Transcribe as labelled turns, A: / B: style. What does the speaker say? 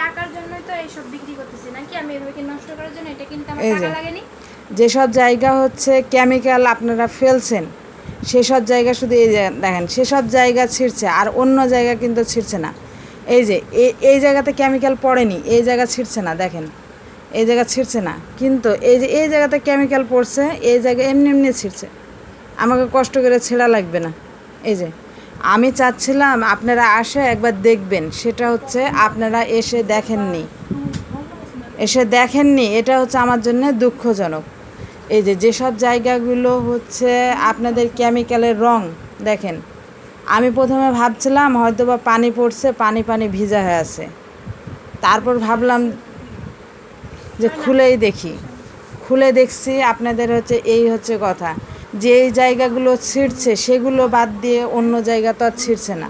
A: টাকার জন্যই তো এইসব বিক্রি করতেছি নাকি? আমি এভাবে কি নষ্ট করার জন্য? এটা কিনতে আমার
B: এই
A: টাকা
B: যে
A: লাগেনি?
B: যেসব জায়গা হচ্ছে কেমিক্যাল আপনারা ফেলছেন, সেসব জায়গা শুধু এই যে দেখেন, সেসব জায়গা ছিঁড়ছে আর অন্য জায়গা কিন্তু ছিঁড়ছে না। এই যে এই জায়গাতে কেমিক্যাল পড়েনি, এই জায়গা ছিঁড়ছে না, দেখেন এই জায়গা ছিঁড়ছে না, কিন্তু এই যে এই জায়গাতে কেমিক্যাল পড়ছে, এই জায়গায় এমনি এমনি ছিঁড়ছে। আমাকে কষ্ট করে ছেঁড়া লাগবে না। এই যে আমি চাচ্ছিলাম আপনারা আসে একবার দেখবেন, সেটা হচ্ছে আপনারা এসে দেখেননি, এটা হচ্ছে আমার জন্য দুঃখজনক। এই যে যেসব জায়গাগুলো হচ্ছে আপনাদের কেমিক্যালের রং, দেখেন আমি প্রথমে ভাবছিলাম হয়তো বা পানি পড়ছে, পানি পানি ভিজা হয়ে আছে, তারপর ভাবলাম যে খুলে দেখছি আপনাদের হচ্ছে এই হচ্ছে কথা, যে এই জায়গাগুলো ছিঁড়ছে সেগুলো বাদ দিয়ে অন্য জায়গা তো আর ছিঁড়ছে না।